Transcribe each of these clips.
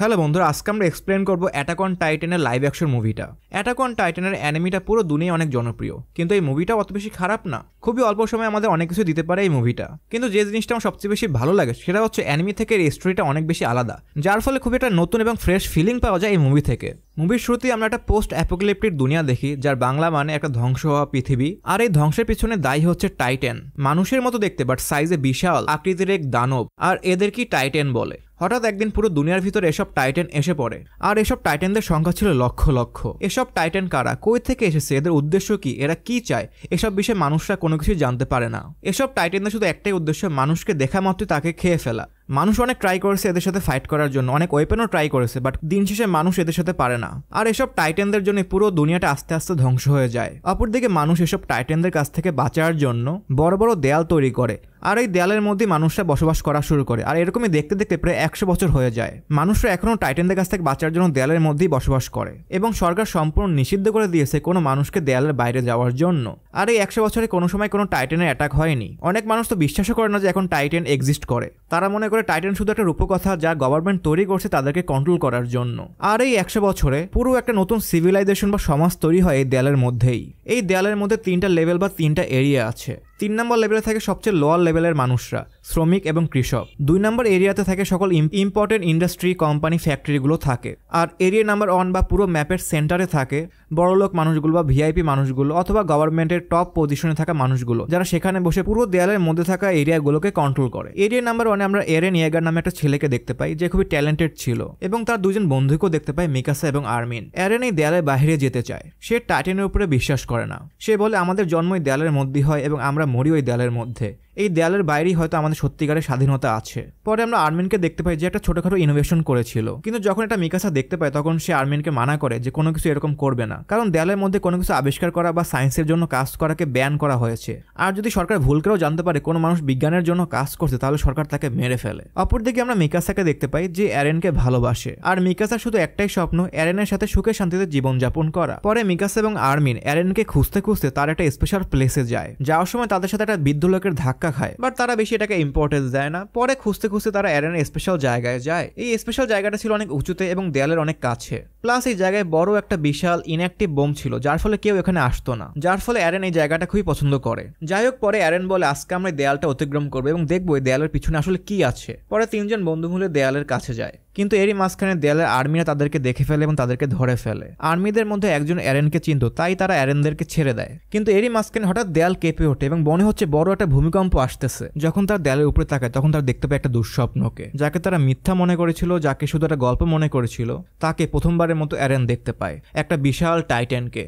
Hello বন্ধুরা, আজকে আমরা এক্সপ্লেন করব অ্যাটাক অন টাইটানের লাইভ অ্যাকশন মুভিটা। অ্যাটাক অন টাইটানের অ্যানিমিটা পুরো দুনিয়ায় অনেক জনপ্রিয়, কিন্তু এই মুভিটা অত বেশি খারাপ না। খুবই অল্প সময়ে আমাদের অনেক কিছু দিতে পারে এই মুভিটা। কিন্তু যে জিনিসটা আমার সবচেয়ে বেশি ভালো লাগে সেটা হচ্ছে অ্যানিমি থেকে এই স্টোরিটা অনেক বেশি আলাদা, যার ফলে খুবই একটা নতুন এবং ফ্রেশ ফিলিং পাওয়া যায় এই মুভি থেকে। মুভির শুরুতেই আমরা একটা পোস্ট অ্যাপোক্যালিপটিক দুনিয়া দেখি, যার বাংলা মানে একটা ধ্বংস হওয়া পৃথিবী। আর এই ধ্বংসের পিছনে দায়ী হচ্ছে টাইটান, মানুষের মতো দেখতে বাট সাইজে বিশাল আকৃতির এক দানব, আর এদের কি টাইটান বলে। হঠাৎ একদিন পুরো দুনিয়ার ভিতরে এসব টাইটান এসে পড়ে, আর এসব টাইটানদের সংখ্যা ছিল লক্ষ লক্ষ। এসব টাইটান কারা, কই থেকে এসেছে, এদের উদ্দেশ্য কি, এরা কি চায়, এসব বিষয়ে মানুষরা কোনো কিছু জানতে পারে না। এসব টাইটানদের শুধু একটাই উদ্দেশ্য, মানুষকে দেখা মাত্রই তাকে খেয়ে ফেলা। মানুষ অনেক ট্রাই করেছে এদের সাথে ফাইট করার জন্য, অনেক ওয়েপেনও ট্রাই করেছে, বাট দিন শেষে মানুষ এদের সাথে পারে না। আর এসব টাইটানদের জন্য পুরো দুনিয়াটা আস্তে আস্তে ধ্বংস হয়ে যায়। অপরদিকে মানুষ এসব টাইটানদের কাছ থেকে বাঁচার জন্য বড় বড় দেয়াল তৈরি করে, আর এই দেয়ালের মধ্যে মানুষরা বসবাস করা শুরু করে। আর এরকমই দেখতে দেখতে প্রায় 100 বছর হয়ে যায়। মানুষরা এখনো টাইটানদের কাছ থেকে বাঁচার জন্য দেয়ালের মধ্যেই বসবাস করে, এবং সরকার সম্পূর্ণ নিষিদ্ধ করে দিয়েছে কোনো মানুষকে দেয়ালের বাইরে যাওয়ার জন্য। আর এই 100 বছরে কোনো সময় কোনো টাইটানের অ্যাটাক হয়নি। অনেক মানুষ তো বিশ্বাসও করে না যে এখন টাইটান এক্সিস্ট করে। তারা মনে করে টাইটান শুধু একটা রূপকথা, যা গভর্নমেন্ট তৈরি করছে তাদেরকে কন্ট্রোল করার জন্য। আর এই 100 বছরে পুরো একটা নতুন সিভিলাইজেশন বা সমাজ তৈরি হয় এই দেয়ালের মধ্যেই। এই দেয়ালের মধ্যে 3টা লেভেল বা 3টা এরিয়া আছে। 3 নম্বর লেভেলে থাকে সবচেয়ে লোয়ার লেভেলের মানুষরা, শ্রমিক এবং কৃষক। 2 নম্বর এরিয়াতে থাকে সকল ইম্পর্টেন্ট ইন্ডাস্ট্রি, কোম্পানি, ফ্যাক্টরিগুলো থাকে। আর এরিয়া নাম্বার 1 বা পুরো ম্যাপের সেন্টারে থাকে বড়লোক মানুষগুলো বা ভিআইপি মানুষগুলো, অথবা গভর্নমেন্টের টপ পজিশনে থাকা মানুষগুলো, যারা সেখানে বসে পুরো দেয়ালের মধ্যে থাকা এরিয়াগুলোকে কন্ট্রোল করে। এরিয়া নাম্বার 1-এ আমরা এরেন ইয়েগার নামে একটা ছেলেকে দেখতে পাই, যে খুবই ট্যালেন্টেড ছিল, এবং তার 2জন বন্ধুকেও দেখতে পাই, মিকাসা এবং আর্মিন। এরেন এই দেয়ালের বাইরে যেতে চায়, সে টাইটানের উপরে বিশ্বাস করে না। সে বলে আমাদের জন্ম এই দেয়ালের মধ্যেই হয় এবং আমরা মরি ওই দেয়ালের মধ্যে। এই দেয়ালের বাইরেই হয়তো আমাদের সত্যিকারের স্বাধীনতা আছে। পরে আমরা আর্মিনকে দেখতে পাই যে একটা ছোটখাটো ইনোভেশন করেছিল, কিন্তু যখন এটা মিকাসা দেখতে পায় তখন সে আর্মিনকে মানা করে যে কোনো কিছু এরকম করবে না, কারণ দেয়ালের মধ্যে কোনো কিছু আবিষ্কার করা বা সায়েন্সের জন্য কাজ করাকে ব্যান করা হয়েছে। আর যদি সরকার ভুল করেও জানতে পারে কোনো মানুষ বিজ্ঞানের জন্য কাজ করছে, তাহলে সরকার তাকে মেরে ফেলে। অপরদিকে আমরা মিকাসাকে দেখতে পাই যে এরেনকে ভালোবাসে, আর মিকাসার শুধু একটাই স্বপ্ন, এরেনের সাথে সুখে শান্তিতে জীবনযাপন করা। পরে মিকাসা এবং আর্মিন এরেনকে খুঁজতে খুঁজতে তার একটা স্পেশাল প্লেসে যায়। যাওয়ার সময় তাদের সাথে একটা বৃদ্ধ লোকের ধাক্কা খায়, বাট তারা বেশি এটাকে ইম্পর্টেন্স দেয় না। পরে খুঁজতে খুঁজতে তারা এরেনের স্পেশাল জায়গায় যায়। এই স্পেশাল জায়গাটা ছিল অনেক উঁচুতে এবং দেয়ালের অনেক কাছে। প্লাস এই জায়গায় বড় একটা বিশাল ইনঅ্যাক্টিভ বোম ছিল, যার ফলে কেউ এখানে আসতো না, যার ফলে এরেন এই জায়গাটা খুবই পছন্দ করে। যাই হোক, পরে এরেন বলে আজকে আমরা দেয়ালটা অতিক্রম করবো এবং দেখবো এই দেয়ালের পিছনে আসলে কি আছে। পরে 3জন বন্ধু মিলে দেয়ালের কাছে যায়, কিন্তু এরই মাঝখানে দেয়ালের আর্মিরা তাদেরকে দেখে ফেলে এবং তাদেরকে ধরে ফেলে। আর্মিদের মধ্যে একজন এরেনকে চিনত, তাই তারা এরেনদেরকে ছেড়ে দেয়। কিন্তু এরই মাঝখানে হঠাৎ দেয়াল কেঁপে ওঠে এবং মনে হচ্ছে বড় একটা ভূমিকম্প আসতেছে। যখন তার দেয়ালের উপরে তাকায় তখন তারা দেখতে পায় একটা দুঃস্বপ্নকে, যাকে তারা মিথ্যা মনে করেছিল, যাকে শুধু একটা গল্প মনে করেছিল, তাকে প্রথমবারের মতো এরেন দেখতে পায়, একটা বিশাল টাইটানকে।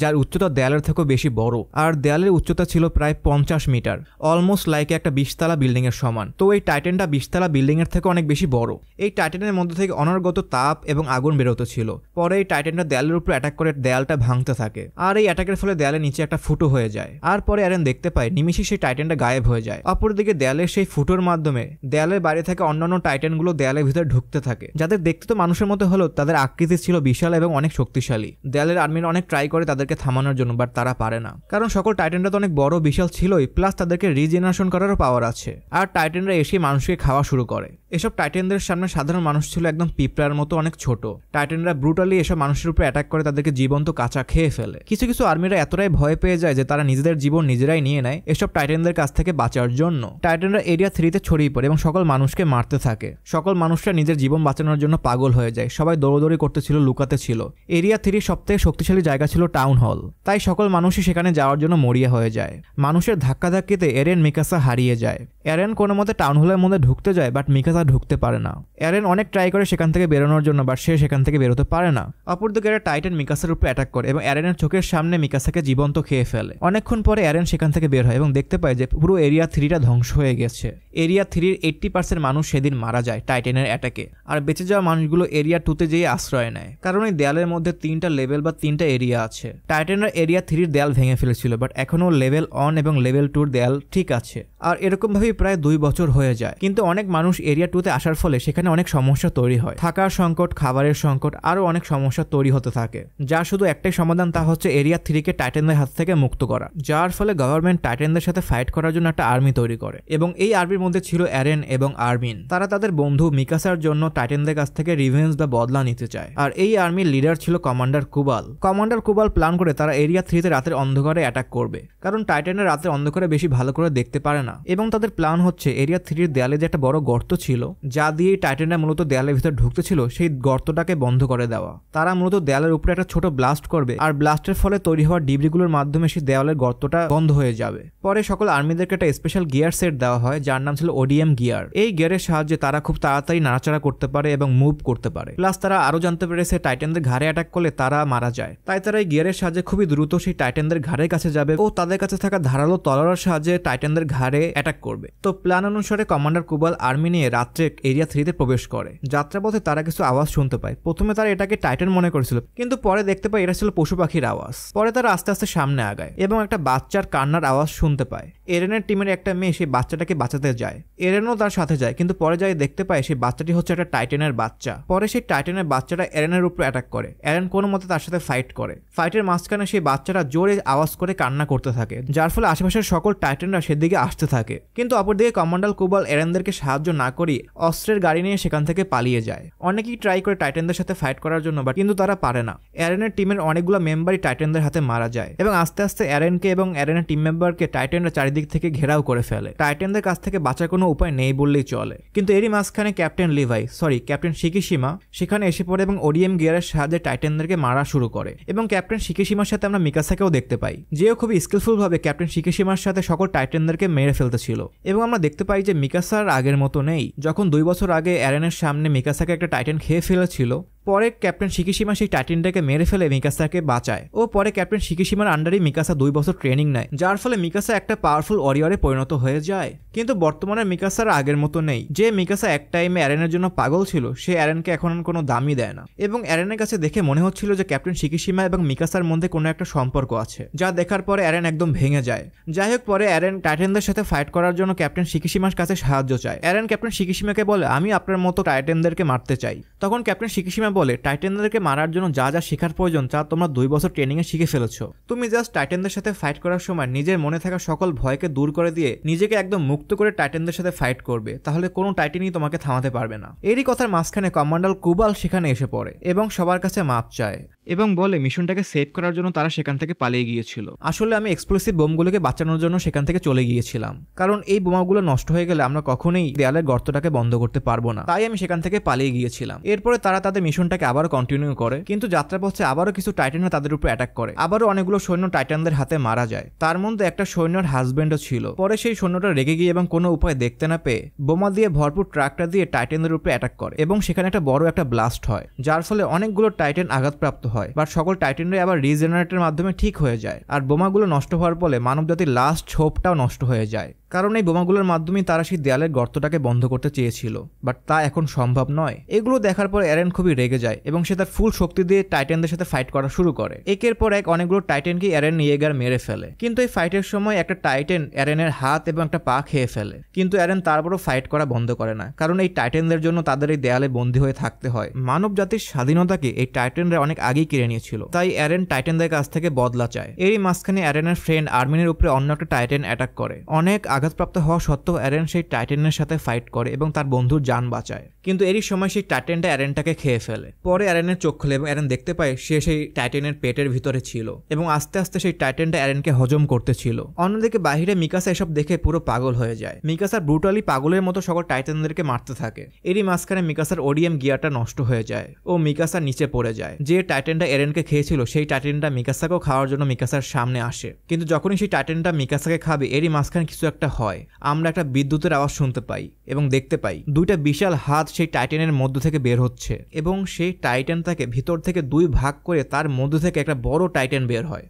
যার উচ্চতা দেয়ালের থেকেও বেশি বড়, আর দেয়ালের উচ্চতা ছিল প্রায় 50 মিটার, অলমোস্ট লাইক একটা 20তলা বিল্ডিং এর সমান। তো এই টাইটানটা 20তলা বিল্ডিং এর থেকে অনেক বেশি বড়। এই টাইটানের মধ্যে থেকে অনর্গত তাপ এবং আগুন বেরোতে ছিল। পরে এই টাইটানটা দেয়ালের উপর অ্যাটাক করে দেয়ালটা ভাঙতে থাকে, আর এই অ্যাটাকের ফলে দেয়ালের নিচে একটা ফুটো হয়ে যায়। আর পরে এরেন দেখতে পায় নিমিষে সেই টাইটানটা গায়েব হয়ে যায়। অপরদিকে দেয়ালের সেই ফুটোর মাধ্যমে দেয়ালের বাইরে থেকে অন্যান্য টাইটানগুলো দেয়ালের ভিতরে ঢুকতে থাকে, যাদের দেখতে তো মানুষের মতো হলেও তাদের আকৃতি ছিল বিশাল এবং অনেক শক্তিশালী। দেয়ালের আর্মিরা অনেক ট্রাই করে তাদেরকে থামানোর জন্য, বাট তারা পারে না, কারণ সকল টাইটানরা তো অনেক বড় বিশাল ছিলই, প্লাস তাদেরকে রিজেনারেশন করারও পাওয়ার আছে। আর টাইটানরা এসে মানুষকে খাওয়া শুরু করে। এসব টাইটানদের সামনে সাধারণ মানুষ ছিল একদম পিঁপড়ার মতো অনেক ছোট। টাইটানরা ব্রুটালি এসব মানুষের উপর অ্যাটাক করে তাদেরকে জীবন্ত কাঁচা খেয়ে ফেলে। কিছু কিছু আর্মিরা এতটাই ভয় পেয়ে যায় যে তারা নিজেদের জীবন নিজেরাই নিয়ে নেয় এসব টাইটানদের কাছ থেকে বাঁচার জন্য। টাইটানরা এরিয়া 3-তে ছড়িয়ে পড়ে এবং সকল মানুষকে মারতে থাকে। সকল মানুষরা নিজের জীবন বাঁচানোর জন্য পাগল হয়ে যায়। সবাই দৌড়দৌড়ি করতেছিল, লুকাতে ছিল। এরিয়া 3 সবথেকে শক্তিশালী জায়গা ছিল টাউন হল, তাই সকল মানুষই সেখানে যাওয়ার জন্য মরিয়া হয়ে যায়। মানুষের ধাক্কাধাক্কিতে এরেন মিকাসা হারিয়ে যায়। এরেন কোনো মতে টাউন হলের মধ্যে ঢুকতে যায়, বাট মিকাসা ঢুকতে পারে না। এরেন অনেক ট্রাই করে সেখান থেকে বেরোনোর জন্য, বাট সে সেখান থেকে বেরোতে পারে না। অপরদিকে টাইটান মিকাসার উপর অ্যাটাক করে এবং এরেনের চোখের সামনে মিকাসাকে জীবন্ত খেয়ে ফেলে। অনেকক্ষণ পরে এরেন সেখান থেকে বের হয় এবং দেখতে পায় যে পুরো এরিয়া 3টা ধ্বংস হয়ে গেছে। এরিয়া 3-এর 80% মানুষ সেদিন মারা যায় টাইটানের অ্যাটাকে, আর বেঁচে যাওয়া মানুষগুলো এরিয়া 2-তে যেয়ে আশ্রয় নেয়, কারণ এই দেয়ালের মধ্যে 3টা লেভেল বা 3টা এরিয়া আছে। টাইটানরা এরিয়া 3-এর দেয়াল ভেঙে ফেলেছিল, বাট এখনো লেভেল 1 এবং লেভেল 2-র দেয়াল ঠিক আছে। আর এরকম ভাবেই প্রায় 2 বছর হয়ে যায়। কিন্তু অনেক মানুষ এরিয়া 2-তে আসার ফলে সেখানে অনেক সমস্যা তৈরি হয়, থাকার সংকট, খাবারের সংকট, আরো অনেক সমস্যা তৈরি হতে থাকে, যা শুধু একটাই সমাধান, তা হচ্ছে এরিয়া 3-কে টাইটানদের হাত থেকে মুক্ত করা। যার ফলে গভর্নমেন্ট টাইটানদের সাথে ফাইট করার জন্য একটা আর্মি তৈরি করে এবং এই আর্মির মধ্যে ছিল এরেন এবং আরমিন। তারা তাদের বন্ধু মিকাসার জন্য টাইটানদের কাছ থেকে রিভেঞ্জ বা বদলা নিতে চায়। আর এই আর্মির লিডার ছিল commander Kubal. Commander Kubal plan করে তারা এরিয়া 3-তে রাতের অন্ধকারে অ্যাটাক করবে, কারণ টাইটানরা রাতের অন্ধকারে বেশি ভালো করে দেখতে পারে না। এবং তাদের প্ল্যান হচ্ছে এরিয়া 3-এর দেয়ালে যে একটা বড় গর্ত ছিল, যা দিয়ে টাইটানরা মূলত দেয়ালের ভিতর ঢুকতে ছিল, সেই গর্তটাকে বন্ধ করে দেওয়া। তারা মূলত দেয়ালের উপরে একটা ছোট ব্লাস্ট করবে, আর ব্লাস্টের ফলে তৈরি হওয়া ডিব্রিগুলোর মাধ্যমে সেই দেওয়ালের গর্তটা বন্ধ হয়ে যাবে। পরে সকল আর্মিদেরকে একটা স্পেশাল গিয়ার সেট দেওয়া হয়, যার নাম ছিল ওডিএম গিয়ার। এই গিয়ারের সাহায্যে তারা খুব তাড়াতাড়ি নাড়াচাড়া করতে পারে এবং মুভ করতে পারে। প্লাস তারা আরো জানতে পেরেছে টাইটানদের ঘাড়ে অ্যাটাক করলে তারা মারা যায়, তাই তারা এই গিয়ারের সাহায্যে খুবই দ্রুত সেই টাইটানদের ঘাড়ের কাছে যাবে ও তাদের কাছে থাকা ধারালো তলোয়ারের সাহায্যে টাইটানদের ঘাড়ে অ্যাটাক করবে। তো প্ল্যান অনুসারে কমান্ডার কুবাল আর্মি নিয়ে রাত্রে এরিয়া 3-তে প্রবেশ করে। যাত্রাপথে তারা কিছু আওয়াজ শুনতে পায়। প্রথমে তারা এটাকে টাইটান মনে করেছিল, কিন্তু পরে দেখতে পায় এটা ছিল পশু পাখির আওয়াজ। পরে তারা আস্তে আস্তে সামনে আগায় এবং একটা বাচ্চার কান্নার আওয়াজ শুনতে পায়। এরেনের টিমের একটা মেয়ে সেই বাচ্চাটাকে বাঁচাতে যায়, এরেনও তার সাথে যায়, কিন্তু পরে যাই দেখতে পায় সেই বাচ্চাটি হচ্ছে একটা টাইটানের বাচ্চা। পরে সেই টাইটানের বাচ্চাটা এরেনের উপরে অ্যাটাক করে। এরেন কোনো মতে তার সাথে ফাইট করে। ফাইটের মাঝখানে সেই বাচ্চাটা জোরে আওয়াজ করে কান্না করতে থাকে, যার ফলে আশেপাশের সকল টাইটানরা সেদিকে আসতে থাকে। কিন্তু অপরদিকে কমান্ডার কুবাল এরেনদেরকে সাহায্য না করি অস্ত্রের গাড়ি নিয়ে সেখান থেকে পালিয়ে যায়। অনেকেই ট্রাই করে টাইটানদের সাথে ফাইট করার জন্য, কিন্তু তারা পারে না। এরেনের টিমের অনেকগুলো মেম্বারই টাইটানদের হাতে মারা যায় এবং আস্তে আস্তে এরেনকে এবং এরেনের টিম মেম্বারকে টাইটানরা চারিদিক থেকে ঘেরাও করে ফেলে। টাইটানদের কাছ থেকে বাঁচার কোনো উপায় নেই বললেই চলে। কিন্তু এরই মাঝখানে ক্যাপ্টেন শিকিশিমা সেখানে এসে পড়ে এবং ওডিএম গিয়ারের সাহায্যে টাইটানদেরকে মারা শুরু করে। এবং ক্যাপ্টেন শিকিশিমার সাথে আমরা মিকাসাকেও দেখতে পাই, যেও খুবই স্কিলফুল ভাবে ক্যাপ্টেন শিকিশিমার সাথে সকল টাইটানদেরকে মেরে ফেলতেছিল। এবং আমরা দেখতে পাই যে মিকাসার আগের মতো নেই। যখন 2 বছর আগে এরেনের সামনে মিকাসাকে একটা টাইটান খেয়ে ফেলেছিল, পরে ক্যাপ্টেন শিকিশিমা সেই টাইটানটাকে মেরে ফেলে মিকাসাকে বাঁচায় ও পরে ক্যাপ্টেন শিকিশিমার আন্ডারে মিকাসা 2 বছর ট্রেনিং নেয়, যার ফলে মিকাসা একটা পাওয়ারফুল ওয়ারিয়রে পরিণত হয়ে যায়। কিন্তু বর্তমানে মিকাসার আগের মতো নেই। যে মিকাসা এক টাইমে এরেনের জন্য পাগল ছিল, সে এরেনকে এখন কোনো দামই দেয় না। এবং এরেনের কাছে দেখে মনে হচ্ছিল যে ক্যাপ্টেন শিকিশিমা এবং মিকাসার মধ্যে কোনো একটা সম্পর্ক আছে, যা দেখার পরে এরেন একদম ভেঙে যায়। যাই হোক, পরে এরেন টাইটানদের সাথে ফাইট করার জন্য ক্যাপ্টেন শিকিশিমার কাছে সাহায্য চায়। এরেন ক্যাপ্টেন শিকিশিমাকে বলে, আমি আপনার মতো টাইটানদেরকে মারতে চাই। তখন ক্যাপ্টেন শিকিশিমা বলে, টাইটানদেরকে মারার জন্য যা যা শেখার প্রয়োজন তা তোমরা 2 বছর ট্রেনিংয়ে শিখে ফেলেছো। তুমি জাস্ট টাইটানদের সাথে ফাইট করার সময় নিজের মনে থাকা সকল ভয়কে দূর করে দিয়ে নিজেকে একদম মুক্ত করে টাইটানদের সাথে ফাইট করবে, তাহলে কোনো টাইটানই তোমাকে থামাতে পারবে না। এরই কথার মাঝখানে কমান্ডার কুবাল সেখানে এসে পড়ে এবং সবার কাছে মাপ চায় এবং বলে মিশনটাকে সেভ করার জন্য তারা সেখান থেকে পালিয়ে গিয়েছিল। আসলে আমি এক্সপ্লোসিভ বোমগুলোকে বাঁচানোর জন্য সেখান থেকে চলে গিয়েছিলাম, কারণ এই বোমাগুলো নষ্ট হয়ে গেলে আমরা কখনোই দেয়ালের গর্তটাকে বন্ধ করতে পারবো না, তাই আমি সেখান থেকে পালিয়ে গিয়েছিলাম। এরপরে তারা তাদের মিশনটাকে আবারও কন্টিনিউ করে, কিন্তু যাত্রাপথে আবারও কিছু টাইটানরা তাদের উপর অ্যাটাক করে। আবারও অনেকগুলো সৈন্য টাইটানদের হাতে মারা যায়। তার মধ্যে একটা সৈন্যর হাজবেন্ডও ছিল। পরে সেই সৈন্যটা রেগে গিয়ে এবং কোনো উপায় দেখতে না পেয়ে বোমা দিয়ে ভরপুর ট্রাকটা দিয়ে টাইটানদের উপরে অ্যাটাক করে এবং সেখানে একটা বড় একটা ব্লাস্ট হয়, যার ফলে অনেকগুলো টাইটান আঘাতপ্রাপ্ত হয়। বাট সকল টাইটানরাই আবার রিজেনারেটরের মাধ্যমে ঠিক হয়ে যায়। আর বোমাগুলো নষ্ট হওয়ার ফলে মানবজাতির লাস্ট হোপটাও নষ্ট হয়ে যায়, কারণ এই বোমাগুলোর মাধ্যমে তারা সেই দেয়ালের গর্তটাকে বন্ধ করতে চেয়েছিল, বাট তা এখন সম্ভব নয়। এগুলো দেখার পর এরেন খুবই রেগে যায় এবং সে তার ফুল শক্তি দিয়ে টাইটানদের সাথে ফাইট করা শুরু করে। একের পর এক অনেকগুলো টাইটানকে এরেন ইয়েগার মেরে ফেলে, কিন্তু এই ফাইটের সময় একটা টাইটান এরেনের হাত এবং একটা পা খেয়ে ফেলে। কিন্তু এরেন তারপরও ফাইট করা বন্ধ করে না, কারণ এই টাইটানদের জন্য তাদের এই দেয়ালে বন্দী হয়ে থাকতে হয়। মানব জাতির স্বাধীনতাকে এই টাইটানরা অনেক আগেই কেড়ে নিয়েছিল, তাই এরেন টাইটানদের কাছ থেকে বদলা চায়। এরই মাঝখানে এরেনের ফ্রেন্ড আর্মিনের উপরে অন্য একটা টাইটান অ্যাটাক করে। অনেক আঘাতপ্রাপ্ত হওয়া সত্ত্বেও এরেন সেই টাইটানের সাথে ফাইট করে এবং তার বন্ধুর জান বাঁচায়। কিন্তু এরই সময় সেই টাইটানটা এরেনটাকে খেয়ে ফেলে। পরে এরেনের চোখ খুলে এবং এরেন দেখতে পায় সে সেই টাইটানের পেটের ভিতরে ছিল এবং আস্তে আস্তে সেই টাইটানটা এরেনকে হজম করতেছিল। অন্যদিকে বাহিরে মিকাসা এসব দেখে পুরো পাগল হয়ে যায়। মিকাসা ব্রুটালি পাগলের মতো সকল টাইটানদেরকে মারতে থাকে। এরই মাঝখানে মিকাসার ওডিএম গিয়ারটা নষ্ট হয়ে যায় ও মিকাসা নিচে পড়ে যায়। যে টাইটানটা এরেনকে খেয়েছিল সেই টাইটানটা মিকাসাকেও খাওয়ার জন্য মিকাসার সামনে আসে। কিন্তু যখনই সেই টাইটানটা মিকাসাকে খাবে, এরই মাঝখানে কিছু একটা হয়। আমরা একটা বিদ্যুতের আওয়াজ শুনতে পাই এবং দেখতে পাই 2টা বিশাল হাত সেই টাইটানের মধ্য থেকে বের হচ্ছে এবং সেই টাইটানটাকে ভিতর থেকে 2 ভাগ করে তার মধ্য থেকে একটা বড় টাইটান বের হয়।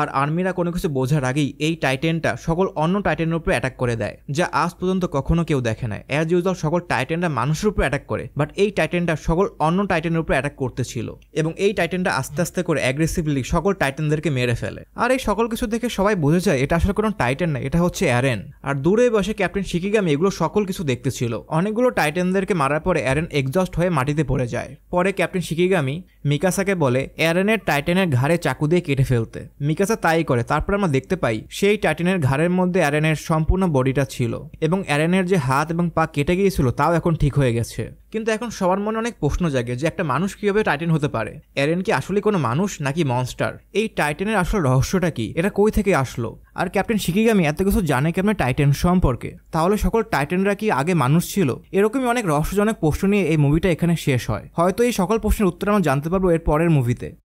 আর আর আর্মিরা কোনো কিছু বোঝার আগেই এই টাইটেনটা সকল অন্য টাইটেনের উপরে অ্যাটাক করে দেয়, যা আজ পর্যন্ত কখনো কেউ দেখে নাই। অ্যাজ ইউজুয়াল সকল টাইটেনরা মানুষের উপরে অ্যাটাক করে, বাট এই টাইটেনটা সকল অন্য টাইটেনের উপরে অ্যাটাক করতেছিল এবং এই টাইটেনটা আস্তে আস্তে করে অ্যাগ্রেসিভলি সকল টাইটেনদেরকে মেরে ফেলে। আর এই সকল কিছু দেখে সবাই বুঝে যায় এটা আসলে কোনো টাইটেন না, এটা হচ্ছে অ্যারেন। আর দূরে বসে ক্যাপ্টেন শিকিগামি এগুলো সকল কিছু দেখতেছিল। অনেকগুলো টাইটেনদেরকে মারার পরে অ্যারেন এক্সজস্ট হয়ে মাটিতে পড়ে যায়। পরে ক্যাপ্টেন শিকিগামি মিকাসাকে বলে অ্যারেনের টাইটেনের ঘাড়ে চাকু দিয়ে কেটে ফেলতে। মিকাসা তাই করে। তারপর আমরা দেখতে পাই সেই টাইটেনের ঘাড়ের মধ্যে অ্যারেনের সম্পূর্ণ বডিটা ছিল এবং অ্যারেনের যে হাত এবং পা কেটে গিয়েছিল তাও এখন ঠিক হয়ে গেছে। কিন্তু এখন সবার মনে অনেক প্রশ্ন জাগে যে একটা মানুষ কিভাবে টাইটেন হতে পারে? অ্যারেন কি আসলে কোনো মানুষ নাকি মনস্টার? এই টাইটেনের আসল রহস্যটা কি? এটা কই থেকে আসলো? আর ক্যাপ্টেন শিকিগামি এত কিছু জানে কেমন টাইটেন সম্পর্কে? তাহলে সকল টাইটেনরা কি আগে মানুষ ছিল? এরকমই অনেক রহস্যজনক প্রশ্ন নিয়ে এই মুভিটা এখানে শেষ হয়। হয়তো এই সকল প্রশ্নের উত্তর আমরা জানতে পারবো এর পরের মুভিতে।